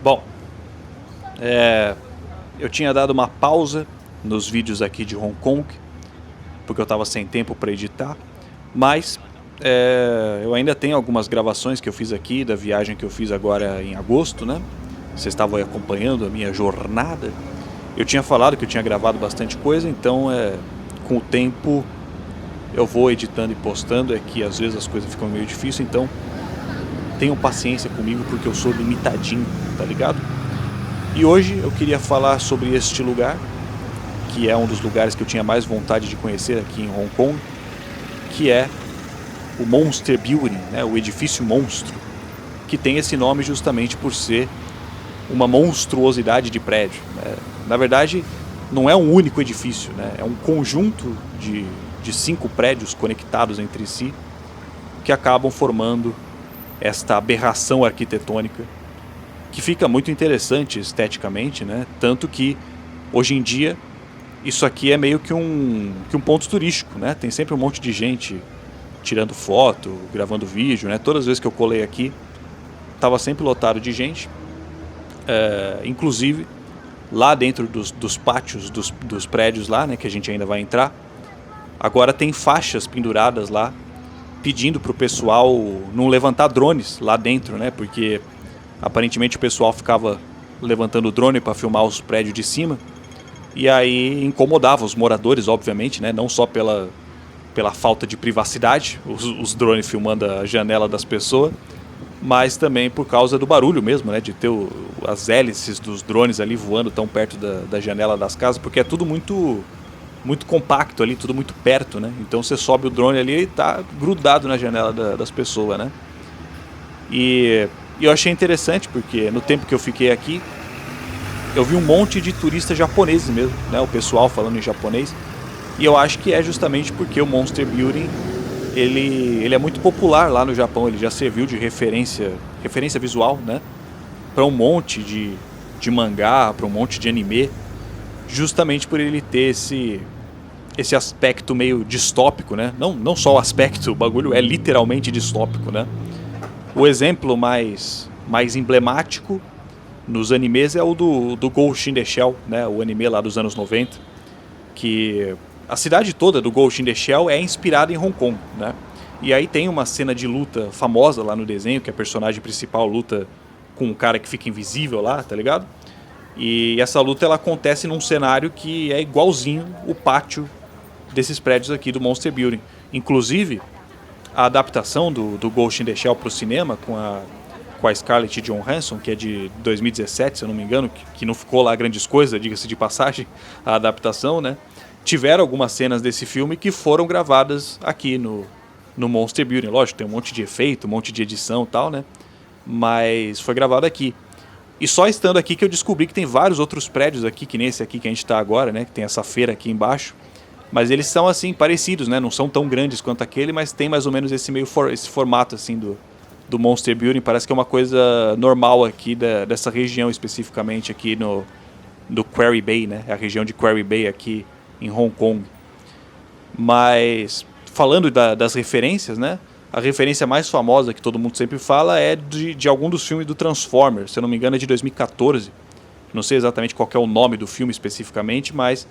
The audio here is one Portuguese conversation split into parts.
Bom, eu tinha dado uma pausa nos vídeos aqui de Hong Kong, porque eu estava sem tempo para editar, mas eu ainda tenho algumas gravações que eu fiz aqui, da viagem que eu fiz agora em agosto, né? Vocês estavam aí acompanhando a minha jornada. Eu tinha falado que eu tinha gravado bastante coisa, então com o tempo eu vou editando e postando, é que às vezes as coisas ficam meio difíceis, então tenham paciência comigo porque eu sou limitadinho, tá ligado? E hoje eu queria falar sobre este lugar, que é um dos lugares que eu tinha mais vontade de conhecer aqui em Hong Kong, que é o Monster Building, né, o edifício monstro, que tem esse nome justamente por ser uma monstruosidade de prédio. Na verdade, não é um único edifício, né, é um conjunto de 5 prédios conectados entre si que acabam formando esta aberração arquitetônica que fica muito interessante esteticamente, né? Tanto que hoje em dia isso aqui é meio que um ponto turístico, né? Tem sempre um monte de gente tirando foto, gravando vídeo, né? Todas as vezes que eu colei aqui estava sempre lotado de gente, inclusive lá dentro dos pátios dos prédios lá, né? Que a gente ainda vai entrar. Agora tem faixas penduradas lá pedindo para o pessoal não levantar drones lá dentro, né? Porque aparentemente o pessoal ficava levantando o drone para filmar os prédios de cima e aí incomodava os moradores, obviamente, né? Não só pela falta de privacidade, os drones filmando a janela das pessoas, mas também por causa do barulho mesmo, né? De ter as hélices dos drones ali voando tão perto da janela das casas, porque é tudo muito compacto ali, tudo muito perto, né? Então você sobe o drone ali e tá grudado na janela das pessoas, né? E eu achei interessante porque no tempo que eu fiquei aqui, eu vi um monte de turistas japoneses mesmo, né? O pessoal falando em japonês. E eu acho que é justamente porque o Monster Building ele é muito popular lá no Japão. Ele já serviu de referência visual, né? Para um monte de mangá, para um monte de anime, justamente por ele ter esse aspecto meio distópico, né? Não só o aspecto, o bagulho é literalmente distópico, né? O exemplo mais emblemático nos animes é o do Ghost in the Shell, né? O anime lá dos anos 90, que a cidade toda do Ghost in the Shell é inspirada em Hong Kong, né? E aí tem uma cena de luta famosa lá no desenho, que a personagem principal luta com um cara que fica invisível lá, tá ligado? E essa luta ela acontece num cenário que é igualzinho o pátio desses prédios aqui do Monster Building. Inclusive, a adaptação do Ghost in the Shell para o cinema com a Scarlett Johansson, que é de 2017, se eu não me engano, que não ficou lá grandes coisas, diga-se de passagem, a adaptação, né? Tiveram algumas cenas desse filme que foram gravadas aqui no Monster Building. Lógico, tem um monte de efeito, um monte de edição e tal, né? Mas foi gravado aqui. E só estando aqui que eu descobri que tem vários outros prédios aqui, que nem esse aqui que a gente está agora, né? Que tem essa feira aqui embaixo. Mas eles são assim, parecidos, né? Não são tão grandes quanto aquele, mas tem mais ou menos esse esse formato assim do Monster Building. Parece que é uma coisa normal aqui dessa região especificamente aqui do Quarry Bay, né? É a região de Quarry Bay aqui em Hong Kong. Mas falando das referências, né? A referência mais famosa que todo mundo sempre fala é de algum dos filmes do Transformers. Se eu não me engano é de 2014. Não sei exatamente qual é o nome do filme especificamente, mas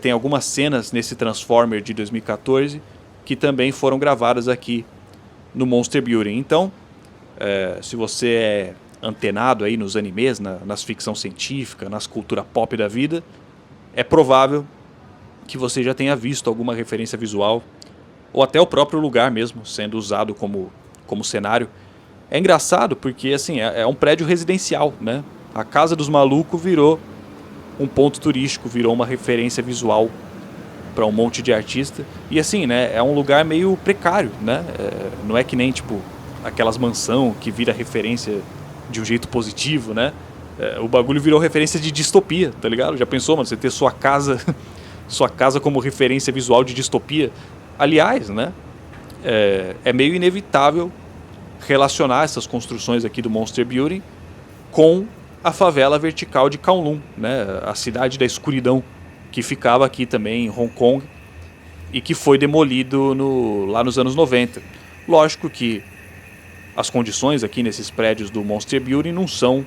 tem algumas cenas nesse Transformer de 2014 que também foram gravadas aqui no Monster Building. Então, se você é antenado aí nos animes, nas ficção científica, nas cultura pop da vida, é provável que você já tenha visto alguma referência visual ou até o próprio lugar mesmo sendo usado como cenário. É engraçado porque assim, é um prédio residencial, né? A Casa dos Malucos virou um ponto turístico, virou uma referência visual para um monte de artista. E assim, né, é um lugar meio precário, né? Não é que nem tipo aquelas mansão que vira referência de um jeito positivo, né? O bagulho virou referência de distopia, tá ligado? Já pensou, mano, você ter sua casa como referência visual de distopia? Aliás, né, é meio inevitável relacionar essas construções aqui do Monster Building com a favela vertical de Kowloon, né, a cidade da escuridão, que ficava aqui também em Hong Kong e que foi demolido lá nos anos 90. Lógico que as condições aqui nesses prédios do Monster Building não são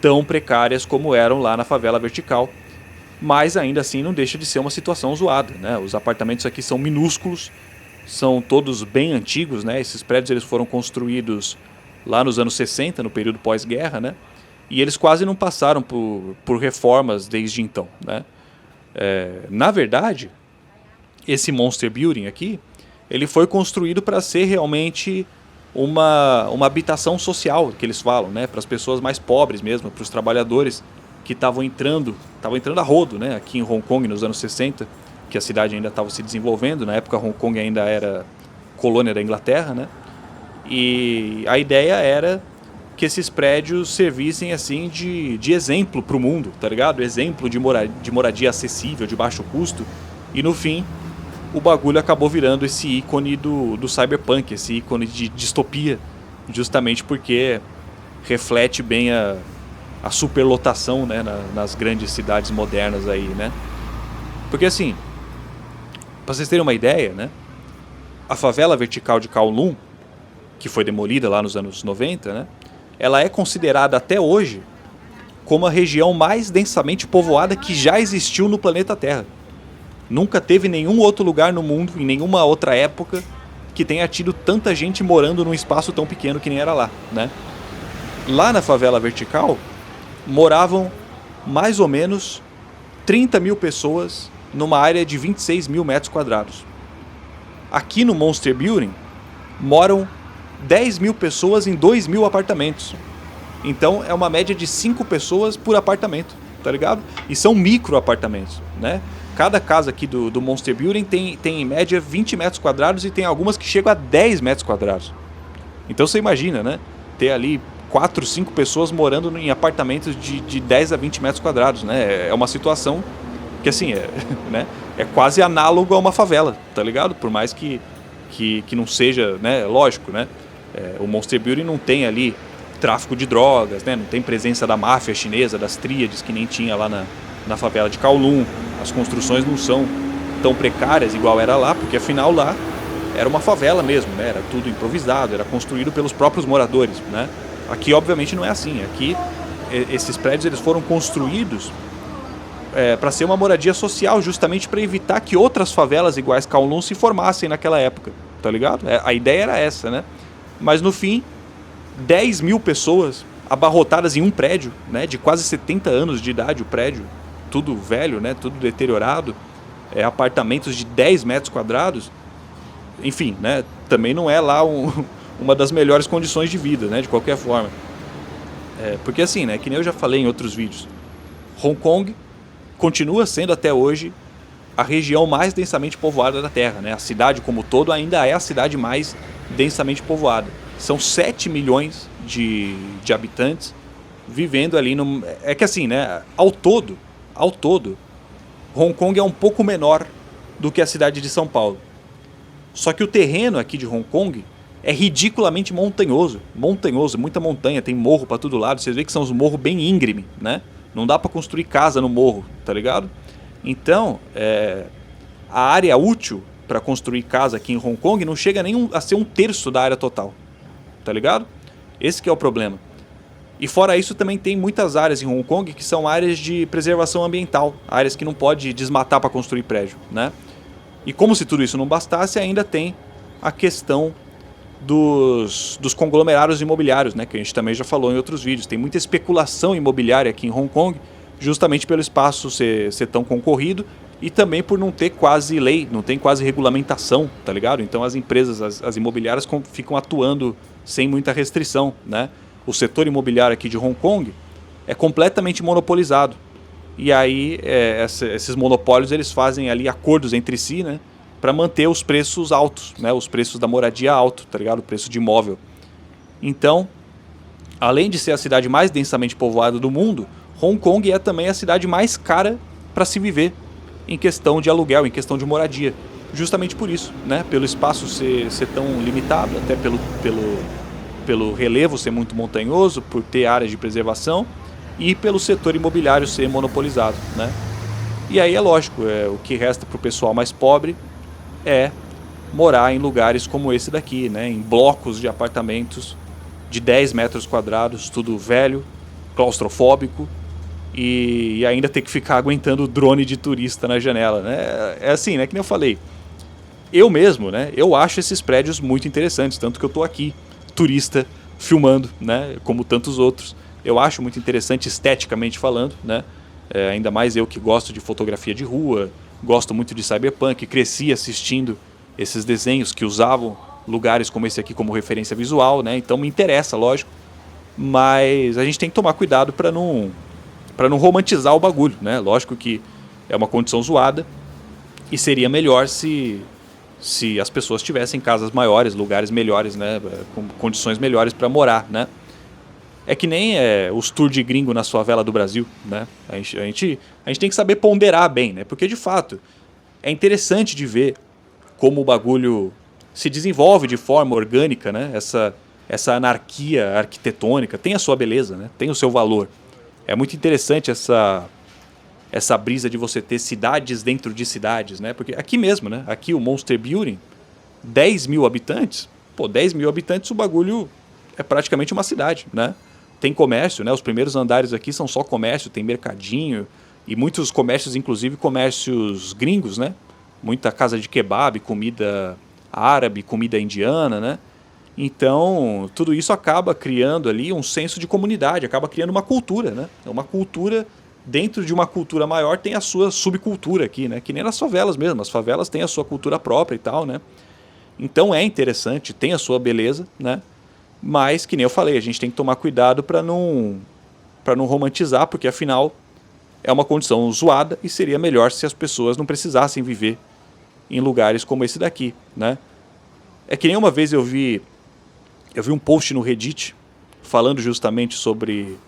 tão precárias como eram lá na favela vertical, mas ainda assim não deixa de ser uma situação zoada, né? Os apartamentos aqui são minúsculos, são todos bem antigos, né? Esses prédios eles foram construídos lá nos anos 60, no período pós-guerra, né? E eles quase não passaram por reformas desde então, né? Na verdade, esse Monster Building aqui, ele foi construído para ser realmente uma habitação social, que eles falam, né? Para as pessoas mais pobres mesmo, para os trabalhadores que estavam entrando a rodo, né? Aqui em Hong Kong nos anos 60, que a cidade ainda estava se desenvolvendo. Na época, Hong Kong ainda era colônia da Inglaterra, né? E a ideia era que esses prédios servissem assim de exemplo para o mundo, tá ligado? Exemplo de moradia acessível, de baixo custo. E no fim, o bagulho acabou virando esse ícone do cyberpunk, esse ícone de distopia, justamente porque reflete bem a superlotação, né, nas grandes cidades modernas aí, né? Porque assim, para vocês terem uma ideia, né, a favela vertical de Kowloon, que foi demolida lá nos anos 90, né, ela é considerada até hoje como a região mais densamente povoada que já existiu no planeta Terra. Nunca teve nenhum outro lugar no mundo, em nenhuma outra época, que tenha tido tanta gente morando num espaço tão pequeno que nem era lá, né? Lá na favela vertical, moravam mais ou menos 30 mil pessoas numa área de 26 mil metros quadrados. Aqui no Monster Building, moram 10 mil pessoas em 2 mil apartamentos. Então é uma média de 5 pessoas por apartamento, tá ligado? E são micro apartamentos, né? Cada casa aqui do Monster Building tem em média 20 metros quadrados e tem algumas que chegam a 10 metros quadrados. Então você imagina, né? Ter ali 4, 5 pessoas morando em apartamentos de 10 a 20 metros quadrados, né? É uma situação que assim, né? É quase análogo a uma favela, tá ligado? Por mais que não seja, né? Lógico, né? O Monster Building não tem ali tráfico de drogas, né? Não tem presença da máfia chinesa, das tríades que nem tinha lá na favela de Kowloon. As construções não são tão precárias igual era lá, porque afinal lá era uma favela mesmo, né? Era tudo improvisado, era construído pelos próprios moradores, né? Aqui obviamente não é assim. Aqui esses prédios eles foram construídos para ser uma moradia social, justamente para evitar que outras favelas iguais Kowloon se formassem naquela época, tá ligado? A ideia era essa, né? Mas no fim, 10 mil pessoas abarrotadas em um prédio, né? De quase 70 anos de idade o prédio, tudo velho, né? Tudo deteriorado, apartamentos de 10 metros quadrados, enfim, né? Também não é lá uma das melhores condições de vida, né? De qualquer forma. Porque assim, né? Que nem eu já falei em outros vídeos, Hong Kong continua sendo até hoje a região mais densamente povoada da Terra, né? A cidade como todo ainda é a cidade mais densamente povoada. São 7 milhões de habitantes vivendo ali no... É que assim, né? Ao todo, Hong Kong é um pouco menor do que a cidade de São Paulo. Só que o terreno aqui de Hong Kong é ridiculamente montanhoso, muita montanha, tem morro para todo lado. Vocês veem que são os morros bem íngreme, né? Não dá para construir casa no morro, tá ligado? Então, a área útil para construir casa aqui em Hong Kong não chega nem a ser 1/3 da área total, tá ligado? Esse que é o problema. E fora isso também tem muitas áreas em Hong Kong que são áreas de preservação ambiental, áreas que não pode desmatar para construir prédio, né? E como se tudo isso não bastasse, ainda tem a questão dos conglomerados imobiliários, né, que a gente também já falou em outros vídeos. Tem muita especulação imobiliária aqui em Hong Kong, justamente pelo espaço ser tão concorrido e também por não ter quase lei, não tem quase regulamentação, tá ligado? Então as empresas, as imobiliárias ficam atuando sem muita restrição, né? O setor imobiliário aqui de Hong Kong é completamente monopolizado. E aí esses monopólios eles fazem ali acordos entre si, né, para manter os preços altos, né, os preços da moradia alto, tá ligado? O preço de imóvel. Então, além de ser a cidade mais densamente povoada do mundo, Hong Kong é também a cidade mais cara para se viver em questão de aluguel, em questão de moradia. Justamente por isso, né, pelo espaço ser tão limitado, até pelo relevo ser muito montanhoso, por ter áreas de preservação e pelo setor imobiliário ser monopolizado, né? E aí é lógico, o que resta para o pessoal mais pobre é morar em lugares como esse daqui, né? Em blocos de apartamentos de 10 metros quadrados, tudo velho, claustrofóbico e ainda ter que ficar aguentando o drone de turista na janela, né? É assim, né? Que nem eu falei. Eu mesmo, né? Eu acho esses prédios muito interessantes, tanto que eu tô aqui, turista, filmando, né? Como tantos outros. Eu acho muito interessante esteticamente falando, né? Ainda mais eu que gosto de fotografia de rua, gosto muito de cyberpunk, cresci assistindo esses desenhos que usavam lugares como esse aqui como referência visual, né? Então me interessa, lógico. Mas a gente tem que tomar cuidado para não romantizar o bagulho, né? Lógico que é uma condição zoada e seria melhor se as pessoas tivessem casas maiores, lugares melhores, né? Com condições melhores para morar, né? É que nem os tours de gringo na favela do Brasil, né? A gente tem que saber ponderar bem, né? Porque, de fato, é interessante de ver como o bagulho se desenvolve de forma orgânica, né? Essa anarquia arquitetônica tem a sua beleza, né? Tem o seu valor. É muito interessante essa brisa de você ter cidades dentro de cidades, né? Porque aqui mesmo, né? Aqui o Monster Building, 10 mil habitantes. Pô, 10 mil habitantes o bagulho é praticamente uma cidade, né? Tem comércio, né? Os primeiros andares aqui são só comércio, tem mercadinho e muitos comércios, inclusive comércios gringos, né? Muita casa de kebab, comida árabe, comida indiana, né? Então, tudo isso acaba criando ali um senso de comunidade, acaba criando uma cultura, né? Uma cultura, dentro de uma cultura maior, tem a sua subcultura aqui, né? Que nem nas favelas mesmo, as favelas têm a sua cultura própria e tal, né? Então é interessante, tem a sua beleza, né? Mas, que nem eu falei, a gente tem que tomar cuidado para não romantizar, porque afinal é uma condição zoada e seria melhor se as pessoas não precisassem viver em lugares como esse daqui, né? É que nem uma vez eu vi um post no Reddit falando justamente sobre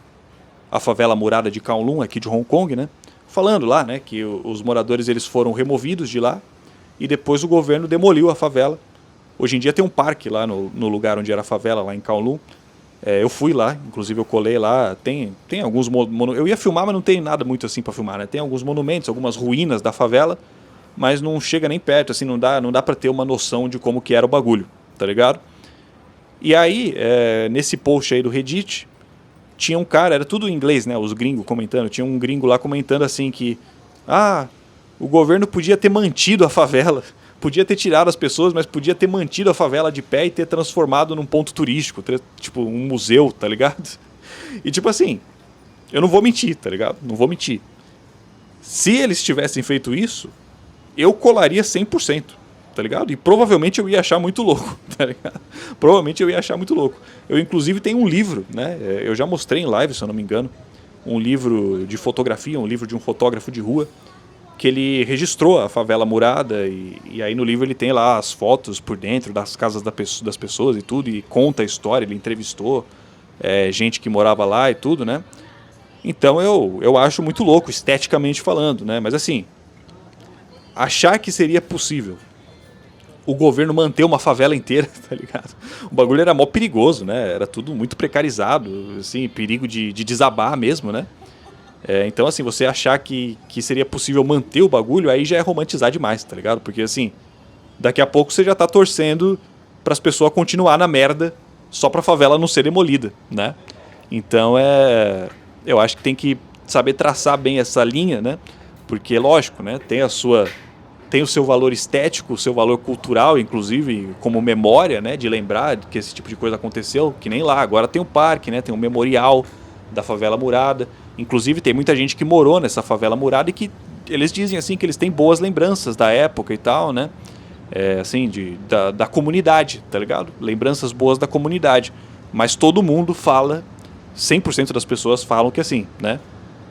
a favela murada de Kowloon, aqui de Hong Kong, né? Falando lá, né, que os moradores eles foram removidos de lá e depois o governo demoliu a favela. Hoje em dia tem um parque lá no lugar onde era a favela, lá em Kowloon. Eu fui lá, inclusive eu colei lá. Tem alguns monumentos. Eu ia filmar, mas não tem nada muito assim para filmar, né? Tem alguns monumentos, algumas ruínas da favela, mas não chega nem perto, assim, não dá para ter uma noção de como que era o bagulho, tá ligado? E aí, nesse post aí do Reddit, tinha um cara, era tudo em inglês, né? Os gringos comentando. Tinha um gringo lá comentando assim que o governo podia ter mantido a favela. Podia ter tirado as pessoas, mas podia ter mantido a favela de pé e ter transformado num ponto turístico, tipo um museu, tá ligado? E tipo assim, eu não vou mentir, tá ligado? Não vou mentir. Se eles tivessem feito isso, eu colaria 100%, tá ligado? E provavelmente eu ia achar muito louco, tá ligado? Provavelmente eu ia achar muito louco. Eu inclusive tenho um livro, né? Eu já mostrei em live, se eu não me engano, um livro de fotografia, um livro de um fotógrafo de rua, que ele registrou a favela murada e aí no livro ele tem lá as fotos por dentro das casas das pessoas e tudo, e conta a história, ele entrevistou gente que morava lá e tudo, né? Então eu acho muito louco, esteticamente falando, né? Mas assim, achar que seria possível o governo manter uma favela inteira, tá ligado? O bagulho era mó perigoso, né? Era tudo muito precarizado, assim, perigo de desabar mesmo, né? Então, assim, você achar que seria possível manter o bagulho, aí já é romantizar demais, tá ligado? Porque, assim, daqui a pouco você já tá torcendo pras pessoas continuar na merda só pra favela não ser demolida, né? Então, eu acho que tem que saber traçar bem essa linha, né? Porque, lógico, né? Tem o seu valor estético, o seu valor cultural, inclusive, como memória, né? De lembrar que esse tipo de coisa aconteceu, que nem lá. Agora tem um parque, né? Tem um memorial da favela murada. Inclusive tem muita gente que morou nessa favela murada e que eles dizem assim que eles têm boas lembranças da época e tal, né? Assim, da comunidade, tá ligado? Lembranças boas da comunidade. Mas todo mundo fala, 100% das pessoas falam que assim, né?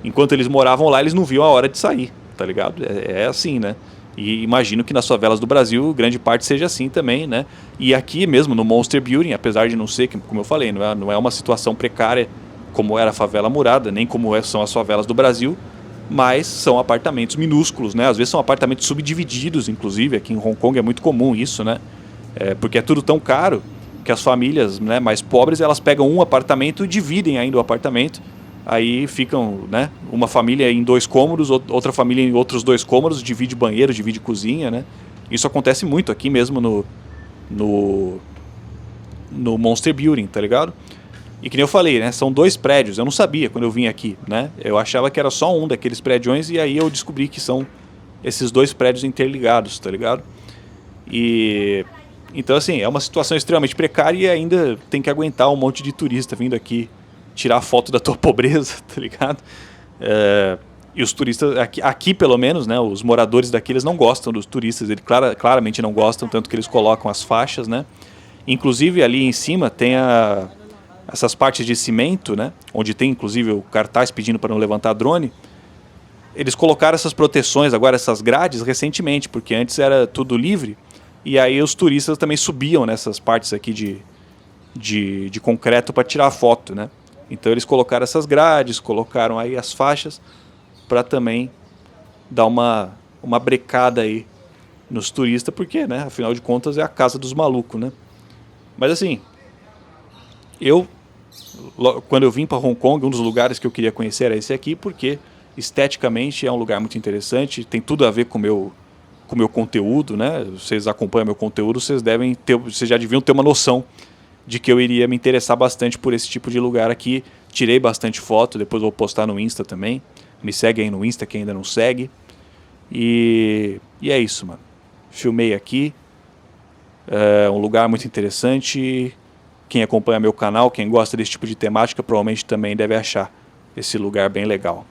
Enquanto eles moravam lá, eles não viam a hora de sair, tá ligado? É assim, né? E imagino que nas favelas do Brasil, grande parte seja assim também, né? E aqui mesmo, no Monster Building, apesar de não ser, como eu falei, não é uma situação precária como era a favela murada, nem como são as favelas do Brasil, mas são apartamentos minúsculos, né? Às vezes são apartamentos subdivididos, inclusive, aqui em Hong Kong é muito comum isso, né? Porque é tudo tão caro que as famílias, né, mais pobres, elas pegam um apartamento e dividem ainda o apartamento, aí ficam, né, uma família em 2 cômodos, outra família em outros 2 cômodos, divide banheiro, divide cozinha, né? Isso acontece muito aqui mesmo no Monster Building, tá ligado? E que nem eu falei, né? São 2 prédios. Eu não sabia quando eu vim aqui, né? Eu achava que era só um daqueles prédios e aí eu descobri que são esses 2 prédios interligados, tá ligado? E então assim, é uma situação extremamente precária e ainda tem que aguentar um monte de turista vindo aqui tirar foto da tua pobreza, tá ligado? E os turistas, aqui pelo menos, né, os moradores daqui, eles não gostam dos turistas, eles claramente não gostam, tanto que eles colocam as faixas, né? Inclusive ali em cima tem essas partes de cimento, né, onde tem inclusive o cartaz pedindo para não levantar drone. Eles colocaram essas proteções, agora essas grades, recentemente, porque antes era tudo livre, e aí os turistas também subiam nessas partes aqui de concreto para tirar foto, né? Então eles colocaram essas grades, colocaram aí as faixas para também dar uma brecada aí nos turistas, porque, né, afinal de contas é a casa dos malucos, né? Mas assim, quando eu vim para Hong Kong, um dos lugares que eu queria conhecer era esse aqui, porque esteticamente é um lugar muito interessante, tem tudo a ver com o meu conteúdo, né? Vocês acompanham meu conteúdo, vocês já deviam ter uma noção de que eu iria me interessar bastante por esse tipo de lugar aqui. Tirei bastante foto, depois vou postar no Insta também. Me segue aí no Insta quem ainda não segue. E é isso, mano. Filmei aqui. É um lugar muito interessante. Quem acompanha meu canal, quem gosta desse tipo de temática, provavelmente também deve achar esse lugar bem legal.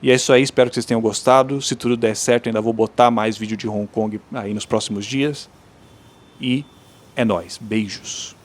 E é isso aí, espero que vocês tenham gostado. Se tudo der certo, ainda vou botar mais vídeo de Hong Kong aí nos próximos dias. E é nóis. Beijos.